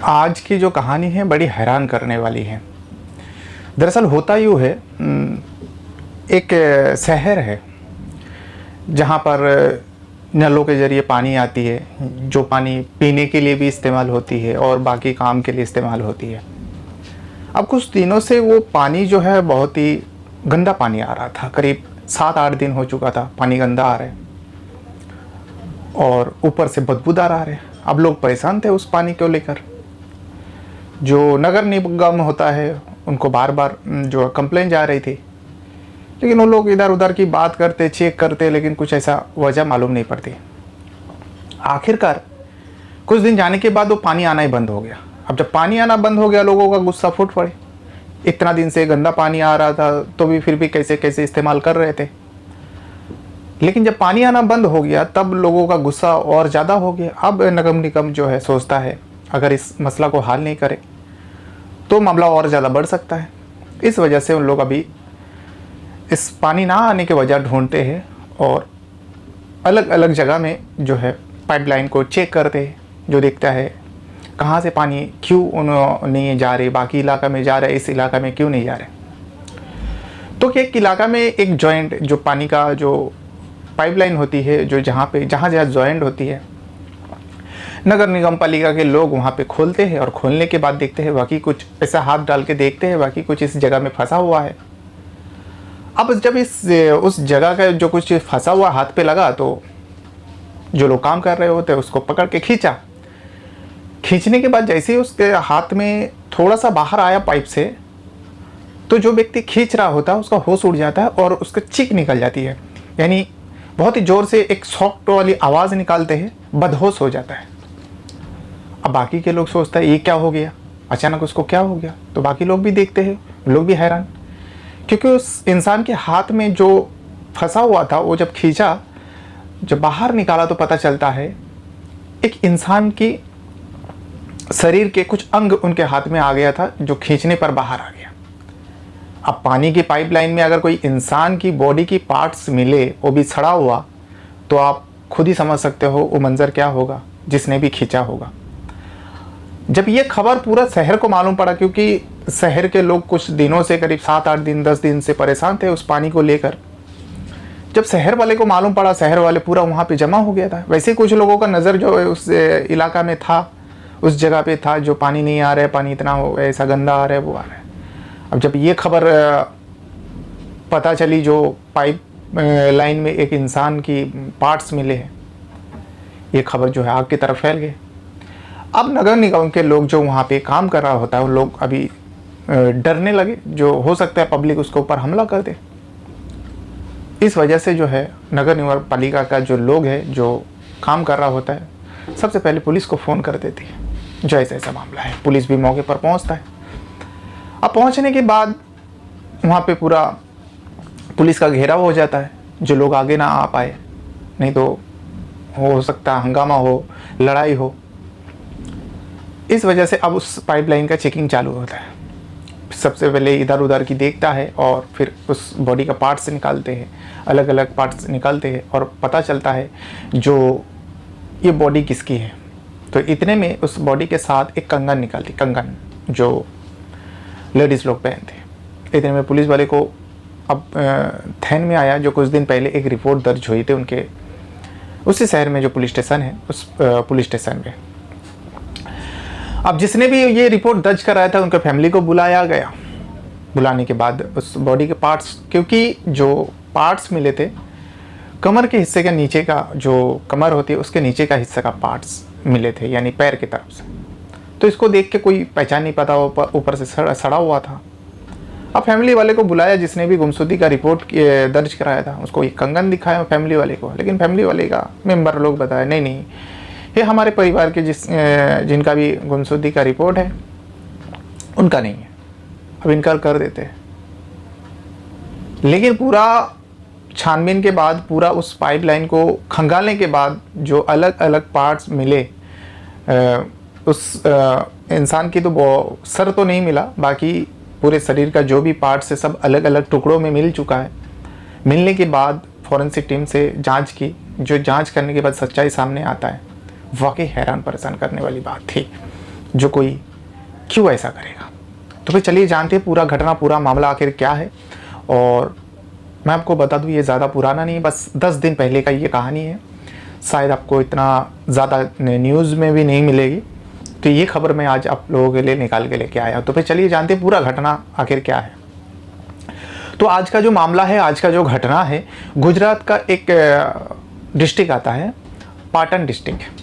आज की जो कहानी है बड़ी हैरान करने वाली है। दरअसल होता यूँ है, एक शहर है जहाँ पर नलों के ज़रिए पानी आती है, जो पानी पीने के लिए भी इस्तेमाल होती है और बाकी काम के लिए इस्तेमाल होती है। अब कुछ दिनों से वो पानी जो है बहुत ही गंदा पानी आ रहा था। करीब 7-8 दिन हो चुका था पानी गंदा आ रहा है और ऊपर से बदबूदार आ रहे हैं। अब लोग परेशान थे उस पानी को लेकर। जो नगर निगम होता है उनको बार बार जो कंप्लेन जा रही थी, लेकिन वो लोग इधर उधर की बात करते, चेक करते, लेकिन कुछ ऐसा वजह मालूम नहीं पड़ती। आखिरकार कुछ दिन जाने के बाद वो पानी आना ही बंद हो गया। अब जब पानी आना बंद हो गया, लोगों का गुस्सा फूट पड़े। इतना दिन से गंदा पानी आ रहा था तो भी फिर भी कैसे कैसे इस्तेमाल कर रहे थे, लेकिन जब पानी आना बंद हो गया तब लोगों का गुस्सा और ज़्यादा हो गया। अब नगर निगम जो है सोचता है अगर इस मसला को हल नहीं करे तो मामला और ज़्यादा बढ़ सकता है। इस वजह से उन लोग अभी इस पानी ना आने की वजह ढूंढते हैं और अलग अलग जगह में जो है पाइपलाइन को चेक करते हैं, जो देखता है कहाँ से पानी क्यों नहीं जा रहे, बाकी इलाका में जा रहा है, इस इलाका में क्यों नहीं जा रहे। तो एक इलाका में एक जॉइंट जो पानी का जो पाइपलाइन होती है, जो जहाँ जहाँ जॉइंट होती है, नगर निगम पालिका के लोग वहाँ पे खोलते हैं और खोलने के बाद देखते हैं बाकी कुछ ऐसा हाथ डाल के देखते हैं बाकी कुछ इस जगह में फंसा हुआ है। अब जब उस जगह का जो कुछ फंसा हुआ हाथ पे लगा तो जो लोग काम कर रहे होते हैं उसको पकड़ के खींचने के बाद जैसे ही उसके हाथ में थोड़ा सा बाहर आया पाइप से, तो जो व्यक्ति खींच रहा होता है उसका होश उड़ जाता है और उसका चीख निकल जाती है, यानी बहुत ही ज़ोर से एक शॉक वाली आवाज़ निकालते हैं, बदहोश हो जाता है। अब बाकी के लोग सोचते हैं ये क्या हो गया, अचानक उसको क्या हो गया। तो बाकी लोग भी देखते हैं, लोग भी हैरान, क्योंकि उस इंसान के हाथ में जो फंसा हुआ था वो जब खींचा, जब बाहर निकाला तो पता चलता है एक इंसान की शरीर के कुछ अंग उनके हाथ में आ गया था, जो खींचने पर बाहर आ गया। अब पानी की पाइपलाइन में अगर कोई इंसान की बॉडी की पार्ट्स मिले, वो भी सड़ा हुआ, तो आप खुद ही समझ सकते हो वो मंजर क्या होगा जिसने भी खींचा होगा। जब ये खबर पूरा शहर को मालूम पड़ा, क्योंकि शहर के लोग कुछ दिनों से करीब 7-8 दिन 10 दिन से परेशान थे उस पानी को लेकर। जब शहर वाले को मालूम पड़ा, शहर वाले पूरा वहाँ पे जमा हो गया था। वैसे कुछ लोगों का नज़र जो है उस इलाका में था, उस जगह पे था, जो पानी नहीं आ रहा है, पानी इतना हो ऐसा गंदा आ रहा है, वो आ रहा है। अब जब ये खबर पता चली, जो पाइप लाइन में एक इंसान की पार्ट्स मिले हैं, ये खबर जो है आग की तरफ फैल गई। अब नगर निगम के लोग जो वहाँ पे काम कर रहा होता है, वो लोग अभी डरने लगे, जो हो सकता है पब्लिक उसके ऊपर हमला कर दे। इस वजह से जो है नगर निगम पालिका का जो लोग है, जो काम कर रहा होता है, सबसे पहले पुलिस को फ़ोन कर देती है। जो ऐसा ऐसा मामला है, पुलिस भी मौके पर पहुँचता है। अब पहुँचने के बाद वहाँ पे पूरा पुलिस का घेराव हो जाता है, जो लोग आगे ना आ पाए, नहीं तो हो सकता है हंगामा हो, लड़ाई हो। इस वजह से अब उस पाइपलाइन का चेकिंग चालू होता है। सबसे पहले इधर उधर की देखता है और फिर उस बॉडी का पार्ट्स निकालते हैं, अलग अलग पार्ट्स निकालते हैं और पता चलता है जो ये बॉडी किसकी है। तो इतने में उस बॉडी के साथ एक कंगन निकालती, कंगन जो लेडीज़ लोग पहनते। इतने में पुलिस वाले को अब ध्यान में आया, जो कुछ दिन पहले एक रिपोर्ट दर्ज हुई थी उनके उसी शहर में जो पुलिस स्टेशन है, उस पुलिस स्टेशन में। अब जिसने भी ये रिपोर्ट दर्ज कराया था उनके फैमिली को बुलाया गया। बुलाने के बाद उस बॉडी के पार्ट्स, क्योंकि जो पार्ट्स मिले थे कमर के हिस्से के नीचे का, जो कमर होती है उसके नीचे का हिस्से का पार्ट्स मिले थे, यानी पैर की तरफ से। तो इसको देख के कोई पहचान नहीं पाता, ऊपर से सड़ा हुआ था। अब फैमिली वाले को बुलाया, जिसने भी गुमशुदगी का रिपोर्ट दर्ज कराया था, उसको एक कंगन दिखाया फैमिली वाले को। लेकिन फैमिली वाले का मेंबर लोग बताया नहीं नहीं, ये हमारे परिवार के जिनका भी गुमशुदगी का रिपोर्ट है उनका नहीं है, अब इनकार कर देते हैं। लेकिन पूरा छानबीन के बाद, पूरा उस पाइपलाइन को खंगालने के बाद जो अलग अलग पार्ट्स मिले, उस इंसान की तो सर तो नहीं मिला, बाकी पूरे शरीर का जो भी पार्ट्स है सब अलग अलग टुकड़ों में मिल चुका है। मिलने के बाद फॉरेंसिक टीम से जांच की, जो जांच करने के बाद सच्चाई सामने आता है। वाकई हैरान परेशान करने वाली बात थी। जो कोई क्यों ऐसा करेगा। तो फिर चलिए जानते हैं पूरा घटना, पूरा मामला आखिर क्या है। और मैं आपको बता दूं ये ज़्यादा पुराना नहीं है, बस 10 दिन पहले का ये कहानी है। शायद आपको इतना ज़्यादा न्यूज़ में भी नहीं मिलेगी, तो ये खबर मैं आज आप लोगों के लिए निकाल के लेके आया। तो फिर चलिए जानते हैं पूरा घटना आखिर क्या है। तो आज का जो मामला है, आज का जो घटना है, गुजरात का एक डिस्ट्रिक्ट आता है, पाटन डिस्ट्रिक्ट।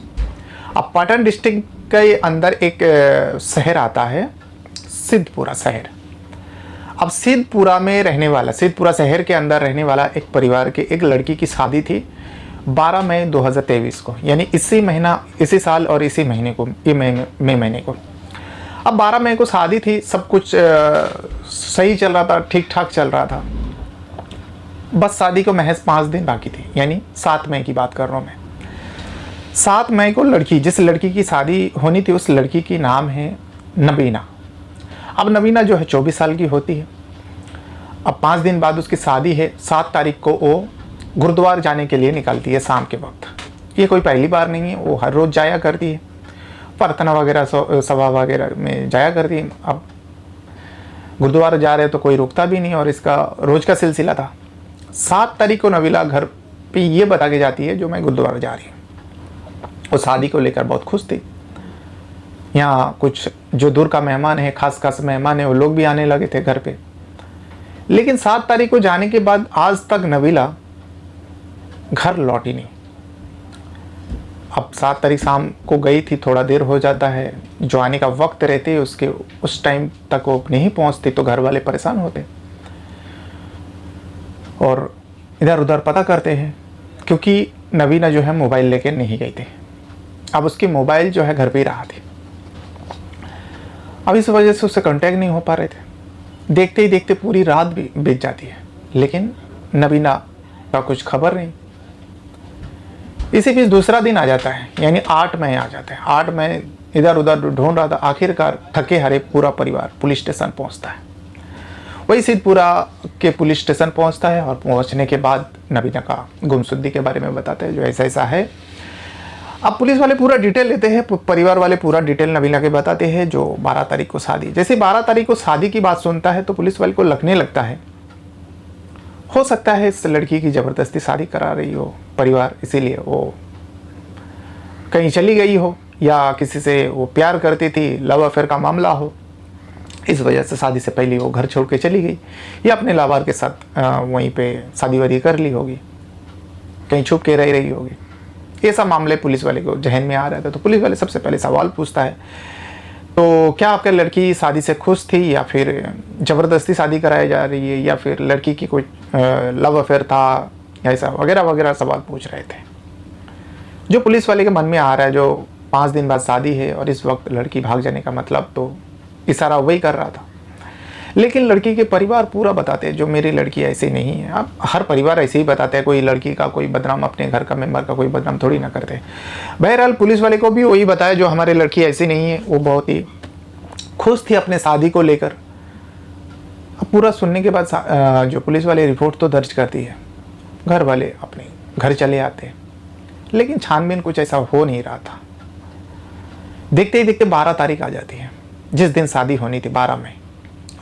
अब पाटन डिस्ट्रिक्ट के अंदर एक शहर आता है, सिद्धपुरा शहर। अब सिद्धपुरा में रहने वाला, सिद्धपुरा शहर के अंदर रहने वाला एक परिवार के एक लड़की की शादी थी 12 मई 2023 को, यानी इसी महीना, इसी साल और इसी महीने को, ये मई महीने को। अब 12 मई को शादी थी, सब कुछ सही चल रहा था, ठीक ठाक चल रहा था। बस शादी को महज 5 दिन बाकी थी, यानी 7 मई की बात कर रहा हूँ मैं। 7 मई को लड़की, जिस लड़की की शादी होनी थी, उस लड़की की नाम है नबीना। अब नबीना जो है 24 साल की होती है। अब 5 दिन बाद उसकी शादी है। 7 तारीख को वो गुरुद्वारा जाने के लिए निकलती है शाम के वक्त। ये कोई पहली बार नहीं है, वो हर रोज़ जाया करती है, प्रार्थना वगैरह सभा वगैरह में जाया करती है। अब गुरुद्वारा जा रहे तो कोई रुकता भी नहीं, और इसका रोज़ का सिलसिला था। 7 तारीख को नबीला घर पे ये बता के जाती है जो मैं गुरुद्वारा जा रही हूँ। वो शादी को लेकर बहुत खुश थी। यहाँ कुछ जो दूर का मेहमान है, खास खास मेहमान है, वो लोग भी आने लगे थे घर पे। लेकिन 7 तारीख को जाने के बाद आज तक नबीला घर लौटी नहीं। अब 7 तारीख शाम को गई थी, थोड़ा देर हो जाता है, जो आने का वक्त रहते उसके, उस टाइम तक वो नहीं पहुंचती तो घर वाले परेशान होते और इधर उधर पता करते हैं, क्योंकि नबीना जो है मोबाइल लेके नहीं गई थी। अब उसकी मोबाइल जो है घर पे ही रहा थी। अब इस वजह से उससे कांटेक्ट नहीं हो पा रहे थे। देखते ही देखते पूरी रात भी बीत जाती है, लेकिन नबीना का कुछ खबर नहीं। इसी बीच दूसरा दिन आ जाता है, यानी 8 मई आ जाता है। 8 मई इधर उधर ढूंढ रहा था, आखिरकार थके हारे पूरा परिवार पुलिस स्टेशन पहुंचता है। वही सिद्धपुरा के पुलिस स्टेशन पहुंचता है, और पहुंचने के बाद नबीना का गुमशुदगी के बारे में बताते हैं, जो ऐसा ऐसा है। अब पुलिस वाले पूरा डिटेल लेते हैं, परिवार वाले पूरा डिटेल नबीना के बताते हैं। जो 12 तारीख को शादी, जैसे 12 तारीख को शादी की बात सुनता है तो पुलिस वाले को लगने लगता है हो सकता है इस लड़की की ज़बरदस्ती शादी करा रही हो परिवार, इसीलिए वो कहीं चली गई हो, या किसी से वो प्यार करती थी, लव अफेयर का मामला हो, इस वजह से शादी से पहले वो घर छोड़ के चली गई, या अपने लावार के साथ वहीं पे शादी वादी कर ली होगी, कहीं छुप के रह रही होगी। ये सब मामले पुलिस वाले को जहन में आ रहा था। तो पुलिस वाले सबसे पहले सवाल पूछता है, तो क्या आपकी लड़की शादी से खुश थी, या फिर ज़बरदस्ती शादी कराई जा रही है, या फिर लड़की की कोई लव अफेयर था, या ऐसा वगैरह वगैरह सवाल पूछ रहे थे। जो पुलिस वाले के मन में आ रहा है, जो 5 दिन बाद शादी है और इस वक्त लड़की भाग जाने का मतलब तो इशारा वही कर रहा था। लेकिन लड़की के परिवार पूरा बताते हैं जो मेरी लड़की ऐसी नहीं है। अब हर परिवार ऐसे ही बताते हैं, कोई लड़की का कोई बदनाम, अपने घर का मेंबर का कोई बदनाम थोड़ी ना करते। बहरहाल पुलिस वाले को भी वही बताया जो हमारी लड़की ऐसी नहीं है। वो बहुत ही खुश थी अपने शादी को लेकर। अब पूरा सुनने के बाद जो पुलिस वाले रिपोर्ट तो दर्ज करती है, घर वाले अपने घर चले आते हैं, लेकिन छानबीन कुछ ऐसा हो नहीं रहा था। देखते ही देखते 12 तारीख आ जाती है, जिस दिन शादी होनी थी 12 मई।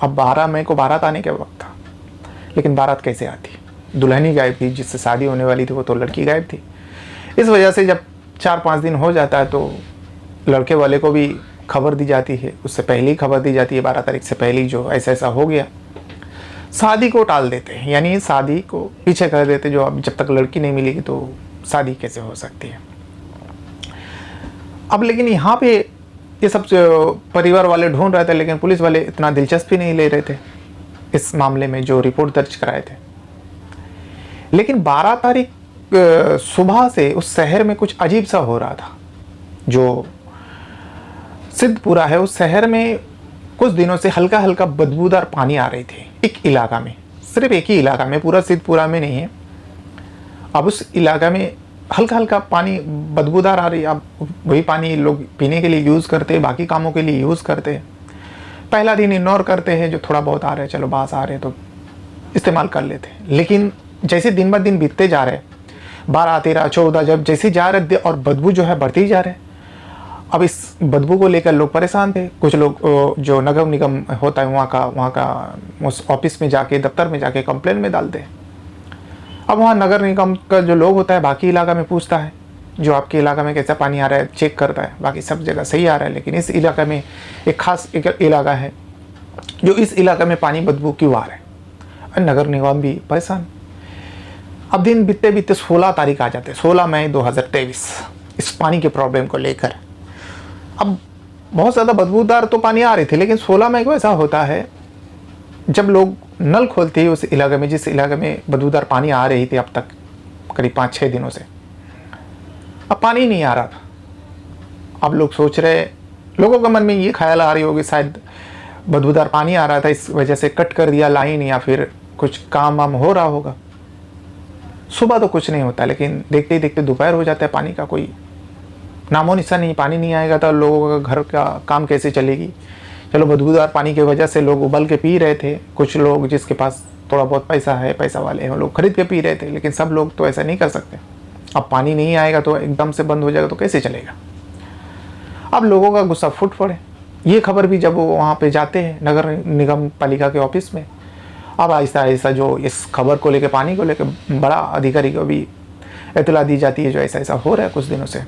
अब 12 मई को बारात आने का वक्त था, लेकिन बारात कैसे आती? दुल्हन ही गायब थी, जिससे शादी होने वाली थी वो तो लड़की गायब थी। इस वजह से जब 4-5 दिन हो जाता है तो लड़के वाले को भी खबर दी जाती है, उससे पहले ही खबर दी जाती है, 12 तारीख से पहले ही जो ऐसा ऐसा हो गया। शादी को टाल देते हैं, यानी शादी को पीछे कर देते, जो अब जब तक लड़की नहीं मिलेगी तो शादी कैसे हो सकती है। अब लेकिन यहाँ पे ये सब परिवार वाले ढूंढ रहे थे, लेकिन पुलिस वाले इतना दिलचस्पी नहीं ले रहे थे इस मामले में जो रिपोर्ट दर्ज कराए थे। लेकिन 12 तारीख सुबह से उस शहर में कुछ अजीब सा हो रहा था। जो सिद्धपुरा है, उस शहर में कुछ दिनों से हल्का हल्का बदबूदार पानी आ रही थी एक इलाका में, सिर्फ एक ही इलाका में, पूरा सिद्धपुरा में नहीं है। अब उस इलाका में हल्का हल्का पानी बदबूदार आ रही है। अब वही पानी लोग पीने के लिए यूज़ करते हैं, बाकी कामों के लिए यूज़ करते हैं। पहला दिन इग्नोर करते हैं, जो थोड़ा बहुत आ रहे हैं, चलो बास आ रहे हैं तो इस्तेमाल कर लेते हैं। लेकिन जैसे दिन ब दिन बीतते जा रहे, 12, 13, 14 जब जैसे जा रहे और बदबू जो है बढ़ती जा रहे, अब इस बदबू को लेकर लोग परेशान थे। कुछ लोग जो नगर निगम होता है वहाँ का उस ऑफिस में जाके, दफ्तर में जाके कंप्लेन में डालते हैं। अब वहाँ नगर निगम का जो लोग होता है बाकी इलाका में पूछता है, जो आपके इलाका में कैसा पानी आ रहा है चेक करता है, बाकी सब जगह सही आ रहा है, लेकिन इस इलाका में एक खास एक इलाका है जो इस इलाका में पानी बदबू क्यों आ रहा है। और नगर निगम भी परेशान। अब दिन बीतते बीतते 16 तारीख आ जाते, 16 मई 2023, इस पानी के प्रॉब्लम को लेकर। अब बहुत ज़्यादा बदबूदार तो पानी आ रही थी, लेकिन 16 मई को ऐसा होता है जब लोग नल खोलते हैं उस इलाके में, जिस इलाके में बदबूदार पानी आ रही थी अब तक करीब 5-6 दिनों से, अब पानी नहीं आ रहा था। अब लोग सोच रहे, लोगों के मन में ये ख्याल आ रही होगी शायद बदबूदार पानी आ रहा था इस वजह से कट कर दिया लाइन, या फिर कुछ काम वाम हो रहा होगा। सुबह तो कुछ नहीं होता, लेकिन देखते ही देखते दोपहर हो जाता है, पानी का कोई नामो निशान नहीं। पानी नहीं आएगा तो लोगों का घर का काम कैसे चलेगी। चलो बदबूदार पानी की वजह से लोग उबल के पी रहे थे, कुछ लोग जिसके पास थोड़ा बहुत पैसा है, पैसा वाले हैं, वो लोग खरीद के पी रहे थे, लेकिन सब लोग तो ऐसा नहीं कर सकते। अब पानी नहीं आएगा तो एकदम से बंद हो जाएगा तो कैसे चलेगा। अब लोगों का गुस्सा फूट पड़े। ये खबर भी जब वो वहाँ पे जाते हैं नगर निगम पालिका के ऑफिस में, अब आहिस्ता आहिस्ता जो इस खबर को लेकर, पानी को लेकर बड़ा अधिकारी को भी इतला दी जाती है जो ऐसा ऐसा हो रहा है कुछ दिनों से।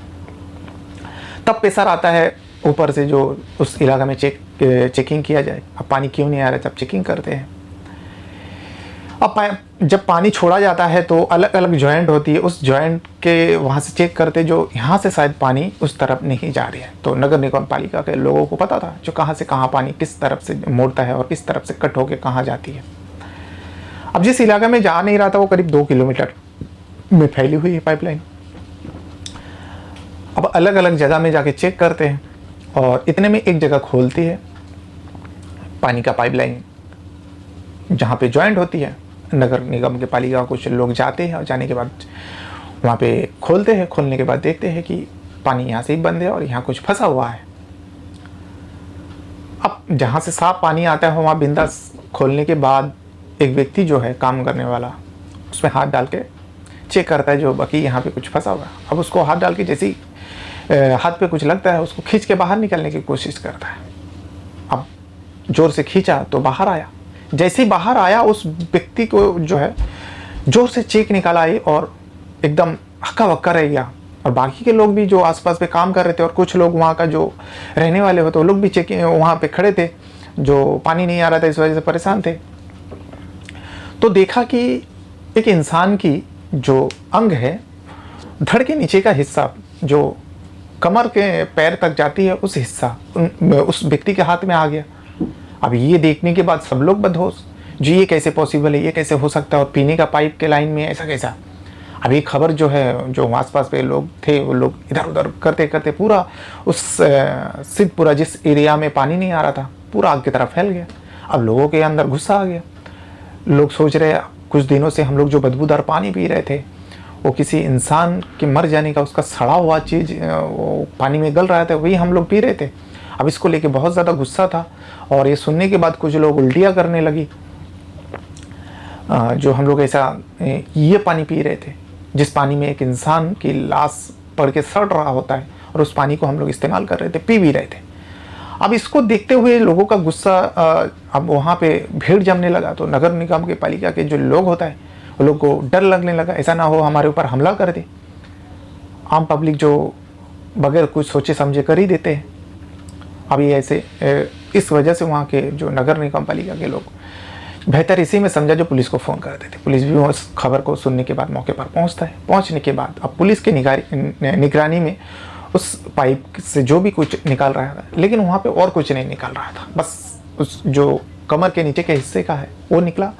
तब प्रेशर आता है ऊपर से जो उस इलाका में चेकिंग किया जाए। अब पानी क्यों नहीं आ रहा है, जब चेकिंग करते हैं। अब जब पानी छोड़ा जाता है तो अलग अलग जॉइंट होती है, उस जॉइंट के वहाँ से चेक करते जो यहाँ से शायद पानी उस तरफ नहीं जा रही है। तो नगर निगम पालिका के लोगों को पता था जो कहाँ से कहाँ पानी किस तरफ से मोड़ता है और किस तरफ से कट होकर कहाँ जाती है। अब जिस इलाके में जा नहीं रहा था वो करीब 2 किलोमीटर में फैली हुई है पाइपलाइन। अब अलग अलग जगह में जाके चेक करते हैं और इतने में एक जगह खोलती है पानी का पाइपलाइन, जहाँ पे जॉइंट होती है। नगर निगम के पालिका कुछ लोग जाते हैं और जाने के बाद वहाँ पे खोलते हैं। खोलने के बाद देखते हैं कि पानी यहाँ से ही बंद है और यहाँ कुछ फंसा हुआ है। अब जहाँ से साफ पानी आता है वहाँ बिंदास खोलने के बाद एक व्यक्ति जो है काम करने वाला उसमें हाथ डाल के चेक करता है जो बाकी यहाँ पे कुछ फंसा हुआ। अब उसको हाथ डाल के जैसे ही हाथ पे कुछ लगता है उसको खींच के बाहर निकलने की कोशिश करता है। अब जोर से खींचा तो बाहर आया। जैसे ही बाहर आया उस व्यक्ति को जो है जोर से चेक निकाला आई और एकदम हक्का बक्का रह गया। और बाकी के लोग भी जो आसपास पे काम कर रहे थे और कुछ लोग वहाँ का जो रहने वाले होते वो लोग भी चेक वहाँ पे खड़े थे, जो पानी नहीं आ रहा था इस वजह से परेशान थे। तो देखा कि एक इंसान की जो अंग है, धड़ के नीचे का हिस्सा जो कमर के पैर तक जाती है, उस हिस्सा उस व्यक्ति के हाथ में आ गया। अब ये देखने के बाद सब लोग बदहोश, जी ये कैसे पॉसिबल है, ये कैसे हो सकता है, और पीने का पाइप के लाइन में ऐसा कैसा। अब ये खबर जो है जो आसपास पे लोग थे वो लोग इधर उधर करते करते पूरा उस सिद्धपुरा जिस एरिया में पानी नहीं आ रहा था पूरा आग की तरफ फैल गया। अब लोगों के अंदर गुस्सा आ गया। लोग सोच रहे कुछ दिनों से हम लोग जो बदबूदार पानी पी रहे थे वो किसी इंसान के मर जाने का उसका सड़ा हुआ चीज़ वो पानी में गल रहा था, वही हम लोग पी रहे थे। अब इसको लेके बहुत ज़्यादा गुस्सा था और ये सुनने के बाद कुछ लोग उल्टियाँ करने लगी। जो हम लोग ऐसा ये पानी पी रहे थे जिस पानी में एक इंसान की लाश पड़ के सड़ रहा होता है, और उस पानी को हम लोग इस्तेमाल कर रहे थे, पी भी रहे थे। अब इसको देखते हुए लोगों का गुस्सा अब वहाँ पे भीड़ जमने लगा। तो नगर निगम के पालिका के जो लोग होता है वो लोग को डर लगने लगा, ऐसा ना हो हमारे ऊपर हमला कर दे। आम पब्लिक जो बगैर कुछ सोचे समझे कर ही देते हैं। अब ये ऐसे इस वजह से वहाँ के जो नगर निगम पालिका के लोग बेहतर इसी में समझा जो पुलिस को फ़ोन कर देते। पुलिस भी उस खबर को सुनने के बाद मौके पर पहुँचता है। पहुँचने के बाद अब पुलिस की निगरानी में उस पाइप से जो भी कुछ निकाल रहा था, लेकिन वहाँ पे और कुछ नहीं निकाल रहा था, बस उस जो कमर के नीचे के हिस्से का है वो निकला।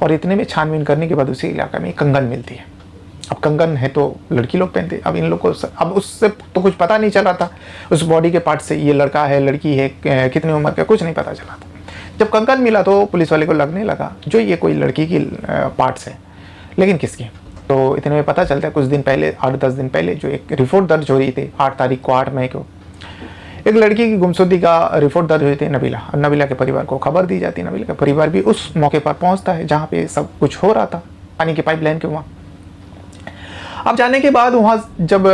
और इतने में छानबीन करने के बाद उसी इलाके में कंगन मिलती है। अब कंगन है तो लड़की लोग पहनते। अब इन लोग को अब उससे तो कुछ पता नहीं चला था उस बॉडी के पार्ट से, ये लड़का है लड़की है कितनी उम्र का, कुछ नहीं पता चला था। जब कंगन मिला तो पुलिस वाले को लगने लगा जो ये कोई लड़की की पार्ट्स है, लेकिन किसकी। तो इतने में पता चलता है कुछ दिन पहले 8-10 दिन पहले जो एक रिपोर्ट दर्ज हो रही थी 8 तारीख को 8 मई को एक लड़की की गुमशुदगी का रिपोर्ट दर्ज हुई थी नबीला। और नबीला के परिवार को खबर दी जाती है। नबीला का परिवार भी उस मौके पर पहुंचता है जहाँ पे सब कुछ हो रहा था पानी की पाइपलाइन के वहाँ। अब जाने के बाद वहाँ जब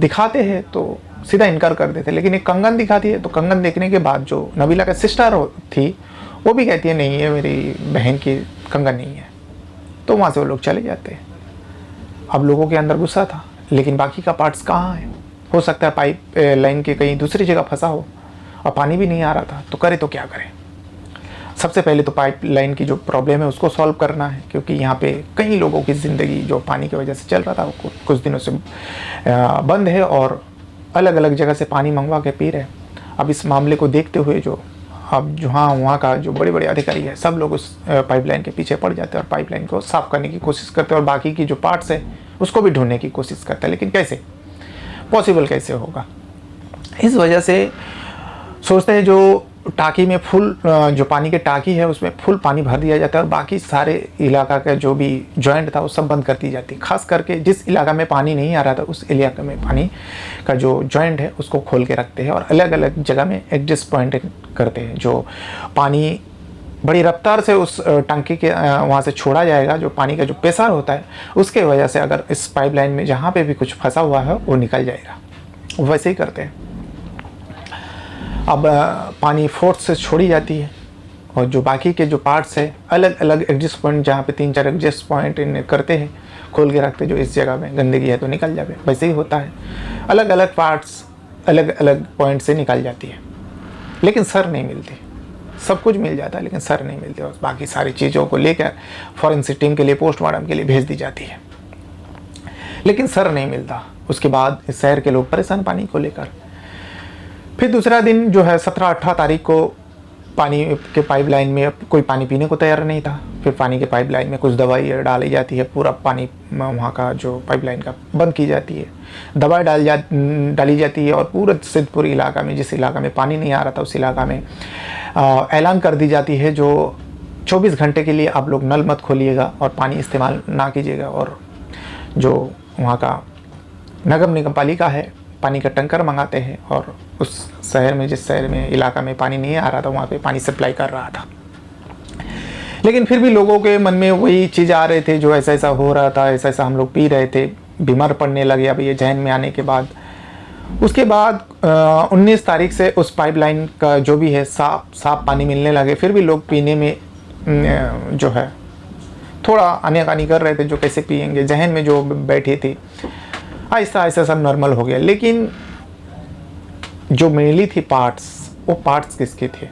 दिखाते हैं तो सीधा इनकार कर देते। लेकिन एक कंगन दिखाती है, तो कंगन देखने के बाद जो नबीला का सिस्टर थी वो भी कहती है नहीं, ये मेरी बहन की कंगन नहीं है। तो वहाँ से वो लोग चले जाते हैं। अब लोगों के अंदर गुस्सा था, लेकिन बाकी का पार्ट्स कहाँ है? हो सकता है पाइप लाइन के कहीं दूसरी जगह फंसा हो और पानी भी नहीं आ रहा था, तो करे तो क्या करें? सबसे पहले तो पाइप लाइन की जो प्रॉब्लम है उसको सॉल्व करना है, क्योंकि यहाँ पे कई लोगों की ज़िंदगी जो पानी की वजह से चल रहा था वो कुछ दिनों से बंद है और अलग अलग जगह से पानी मंगवा के पी रहे। अब इस मामले को देखते हुए जो अब जहाँ वहाँ का जो बड़े बड़े अधिकारी है सब लोग उस पाइपलाइन के पीछे पड़ जाते हैं और पाइपलाइन को साफ़ करने की कोशिश करते हैं और बाकी की जो पार्ट्स है उसको भी ढूंढने की कोशिश करते हैं। लेकिन कैसे पॉसिबल, कैसे होगा? इस वजह से सोचते हैं जो टाँकी में फुल जो पानी की टाँकी है उसमें फुल पानी भर दिया जाता है और बाकी सारे इलाका का जो भी जॉइंट था वो सब बंद कर दी जाती है। खास करके जिस इलाका में पानी नहीं आ रहा था उस इलाके में पानी का जो जॉइंट है उसको खोल के रखते हैं और अलग अलग जगह में एडजस्ट पॉइंट करते हैं। जो पानी बड़ी रफ्तार से उस टंकी के वहाँ से छोड़ा जाएगा, जो पानी का जो प्रेशर होता है उसके वजह से अगर इस पाइपलाइन में जहाँ पे भी कुछ फंसा हुआ है वो निकल जाएगा। वैसे ही करते हैं। अब पानी फोर्स से छोड़ी जाती है और जो बाकी के जो पार्ट्स है अलग अलग एडजस्ट पॉइंट, जहाँ पे 3-4 एडजस्ट पॉइंट इन्हें करते हैं, खोल के रखते हैं, जो इस जगह में गंदगी है तो निकल जाए। वैसे ही होता है, अलग अलग पार्ट्स अलग अलग पॉइंट से निकल जाती है, लेकिन सर नहीं मिलती। सब कुछ मिल जाता है लेकिन सर नहीं मिलते और बाकी सारी चीज़ों को लेकर फॉरेंसिक टीम के लिए पोस्टमार्टम के लिए भेज दी जाती है, लेकिन सर नहीं मिलता। उसके बाद इस शहर के लोग परेशान पानी को लेकर। फिर दूसरा दिन जो है 17-18 तारीख को पानी के पाइपलाइन में कोई पानी पीने को तैयार नहीं था। फिर पानी के पाइपलाइन में कुछ दवाई डाली जाती है, पूरा पानी वहाँ का जो पाइपलाइन का बंद की जाती है, दवाई डाली जाती है और पूरे सिद्धपुर इलाका में, जिस इलाका में पानी नहीं आ रहा था उस इलाका में ऐलान कर दी जाती है जो 24 घंटे के लिए आप लोग नल मत खोलिएगा और पानी इस्तेमाल ना कीजिएगा। और जो वहाँ का नगर निगम पालिका है पानी का टैंकर मंगाते हैं और उस शहर में, जिस शहर में इलाका में पानी नहीं आ रहा था वहाँ पे पानी सप्लाई कर रहा था। लेकिन फिर भी लोगों के मन में वही चीज़ आ रहे थे, जो ऐसा ऐसा हो रहा था, ऐसा ऐसा हम लोग पी रहे थे, बीमार पड़ने लगे। अब ये जहन में आने के बाद उसके बाद 19 तारीख से उस पाइपलाइन का जो भी है साफ पानी मिलने लगे। फिर भी लोग पीने में जो है थोड़ा आनाकानी कर रहे थे, जो कैसे पिएंगे, जहन में जो बैठी थी। आहिस्ता आहिस्ता सब नॉर्मल हो गया। लेकिन जो मिली थी पार्ट्स, वो पार्ट्स किसके थे?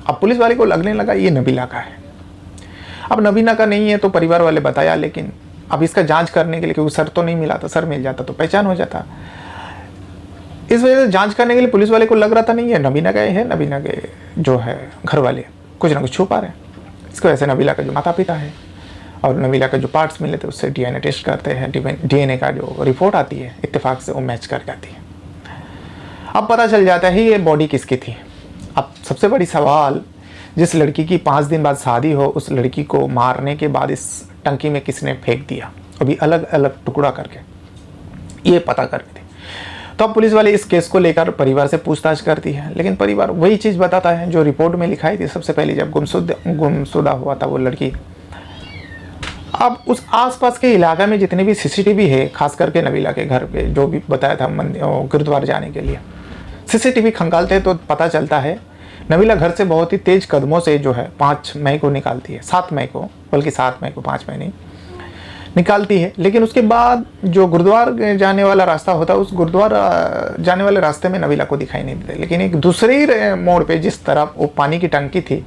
अब पुलिस वाले को लगने लगा ये नबीला का है। अब नबीला का नहीं है तो परिवार वाले बताया, लेकिन अब इसका जांच करने के लिए, क्योंकि सर तो नहीं मिला था, सर मिल जाता तो पहचान हो जाता। इस वजह से जांच करने के लिए पुलिस वाले को लग रहा था नहीं है नबीला का है, नबीला के जो है घर वाले कुछ ना कुछ छुपा रहे हैं। इसकी वजह से नबीला का जो माता पिता है और नबीला का जो पार्ट्स मिले थे उससे डीएनए टेस्ट करते हैं। डीएनए का जो रिपोर्ट आती है इत्तेफाक से वो मैच कर जाती है। अब पता चल जाता है ये बॉडी किसकी थी। अब सबसे बड़ी सवाल, जिस लड़की की 5 दिन बाद शादी हो उस लड़की को मारने के बाद इस टंकी में किसने फेंक दिया, अभी अलग अलग टुकड़ा करके, ये पता करनी थी। तो अब पुलिस वाले इस केस को लेकर परिवार से पूछताछ करती है, लेकिन परिवार वही चीज़ बताता है जो रिपोर्ट में लिखाई थी सबसे पहले जब गुमशुदा हुआ था वो लड़की। अब उस आसपास के इलाका में जितने भी सीसीटीवी है, खास करके नबीला के घर पे जो भी बताया था गुरुद्वारा जाने के लिए, सीसीटीवी खंगालते हैं तो पता चलता है नबीला घर से बहुत ही तेज कदमों से जो है 5 मई को निकालती है, 7 मई को, बल्कि 7 मई को, 5 मई नहीं, निकालती है। लेकिन उसके बाद जो गुरुद्वारा जाने वाला रास्ता होता है उस गुरुद्वारा जाने वाले रास्ते में नबीला को दिखाई नहीं देते। लेकिन एक दूसरे मोड़ पे जिस तरफ वो पानी की टंकी थी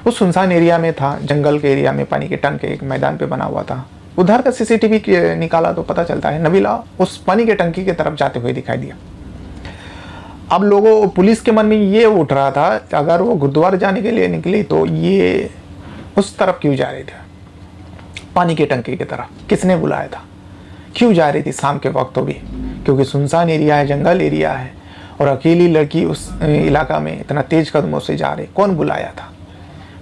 उस सुनसान एरिया में था, जंगल के एरिया में पानी के टंकी एक मैदान पे बना हुआ था, उधर का सीसीटीवी निकाला तो पता चलता है नबीला उस पानी के टंकी की तरफ जाते हुए दिखाई दिया। अब लोगों, पुलिस के मन में ये उठ रहा था अगर वो गुरुद्वारा जाने के लिए निकली तो ये उस तरफ क्यों जा रही थी, पानी के टंकी की तरफ किसने बुलाया था, क्यों जा रही थी शाम के वक्त, तो भी क्योंकि सुनसान एरिया है, जंगल एरिया है और अकेली लड़की उस इलाका में इतना तेज कदमों से जा रही, कौन बुलाया था?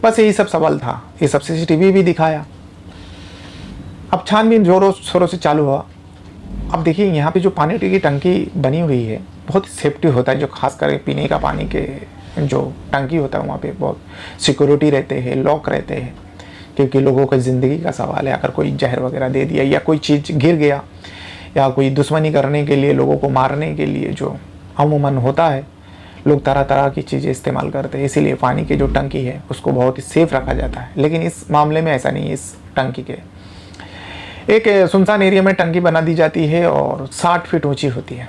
बस यही सब सवाल था। ये सब सीसीटीवी भी दिखाया। अब छानबीन जोरों शोरों से चालू हुआ। अब देखिए यहाँ पे जो पानी की टंकी बनी हुई है बहुत सेफ्टी होता है, जो खास करके पीने का पानी के जो टंकी होता है वहाँ पे बहुत सिक्योरिटी रहते हैं, लॉक रहते हैं, क्योंकि लोगों की ज़िंदगी का सवाल है। अगर कोई जहर वगैरह दे दिया या कोई चीज़ गिर गया या कोई दुश्मनी करने के लिए, लोगों को मारने के लिए जो अमूमन होता है, लोग तरह तरह की चीज़ें इस्तेमाल करते हैं, इसीलिए पानी की जो टंकी है उसको बहुत ही सेफ रखा जाता है। लेकिन इस मामले में ऐसा नहीं है। इस टंकी के एक सुनसान एरिया में टंकी बना दी जाती है और 60 फीट ऊंची होती है।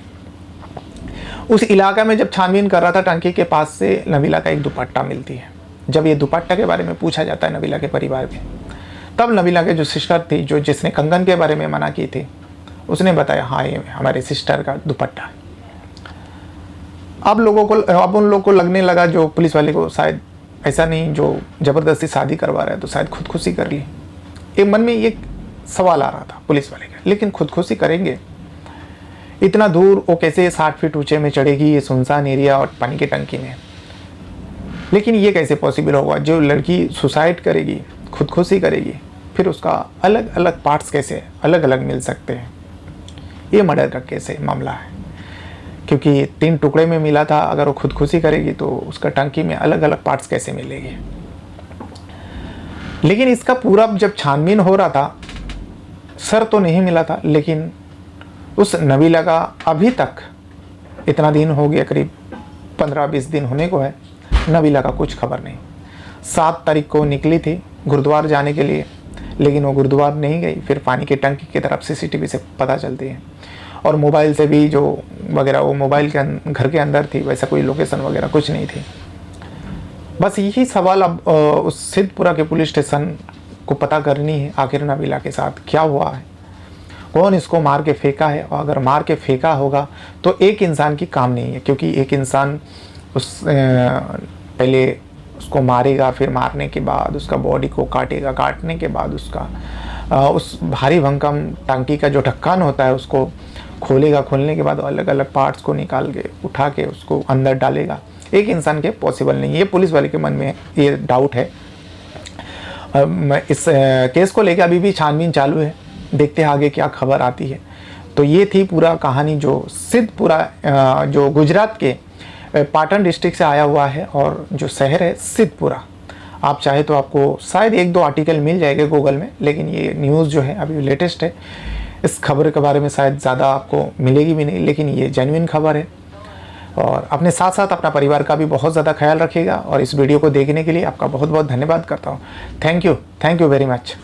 उस इलाका में जब छानबीन कर रहा था, टंकी के पास से नबीला का एक दुपट्टा मिलती है। जब ये दुपट्टा के बारे में पूछा जाता है नबीला के परिवार में, तब नबीला के जो सिस्टर थी, जो जिसने कंगन के बारे में मना की थी, उसने बताया हाँ ये हमारे सिस्टर का दुपट्टा है। अब उन लोगों को लगने लगा, जो पुलिस वाले को, शायद ऐसा नहीं जो ज़बरदस्ती शादी करवा रहा है तो शायद खुदकुशी कर ली। एक मन में ये सवाल आ रहा था पुलिस वाले का, लेकिन खुदकुशी करेंगे इतना दूर, वो कैसे 60 फीट ऊंचे में चढ़ेगी, ये सुनसान एरिया और पानी की टंकी में। लेकिन ये कैसे पॉसिबल होगा? जो लड़की सुसाइड करेगी, खुदकुशी करेगी, फिर उसका अलग अलग पार्ट्स कैसे अलग अलग मिल सकते हैं? ये मर्डर का केस है, मामला है, क्योंकि 3 टुकड़े में मिला था। अगर वो खुदकुशी करेगी तो उसका टंकी में अलग अलग पार्ट्स कैसे मिलेगी? लेकिन इसका पूरा जब छानबीन हो रहा था, सर तो नहीं मिला था, लेकिन उस नबीला का अभी तक, इतना दिन हो गया, करीब 15-20 दिन होने को है, नबीला का कुछ खबर नहीं। 7 तारीख को निकली थी गुरुद्वार जाने के लिए, लेकिन वो गुरुद्वार नहीं गई। फिर पानी की टंकी की तरफ CCTV से पता चलती है, और मोबाइल से भी जो वगैरह, वो मोबाइल के घर के अंदर थी, वैसा कोई लोकेशन वगैरह कुछ नहीं थी। बस यही सवाल अब उस सिद्धपुरा के पुलिस स्टेशन को पता करनी है, आखिर नबीला के साथ क्या हुआ है, कौन इसको मार के फेंका है। और अगर मार के फेंका होगा तो एक इंसान की काम नहीं है, क्योंकि एक इंसान पहले उसको मारेगा, फिर मारने के बाद उसका बॉडी को काटेगा, काटने के बाद उसका उस भारी भरकम टंकी का जो ढक्कन होता है उसको खोलेगा, खोलने के बाद अलग अलग पार्ट्स को निकाल के उठा के उसको अंदर डालेगा। एक इंसान के पॉसिबल नहीं है। ये पुलिस वाले के मन में ये डाउट है। इस केस को लेकर अभी भी छानबीन चालू है, देखते हैं आगे क्या खबर आती है। तो ये थी पूरा कहानी, जो सिद्धपुरा, जो गुजरात के पाटन डिस्ट्रिक्ट से आया हुआ है, और जो शहर है सिद्धपुरा। आप चाहे तो आपको शायद 1-2 आर्टिकल मिल जाएंगे गूगल में, लेकिन ये न्यूज़ जो है अभी लेटेस्ट है। इस खबर के बारे में शायद ज़्यादा आपको मिलेगी भी नहीं, लेकिन ये जेन्युइन खबर है। और अपने साथ साथ अपना परिवार का भी बहुत ज़्यादा ख्याल रखिएगा। और इस वीडियो को देखने के लिए आपका बहुत बहुत धन्यवाद करता हूँ। Thank you very much.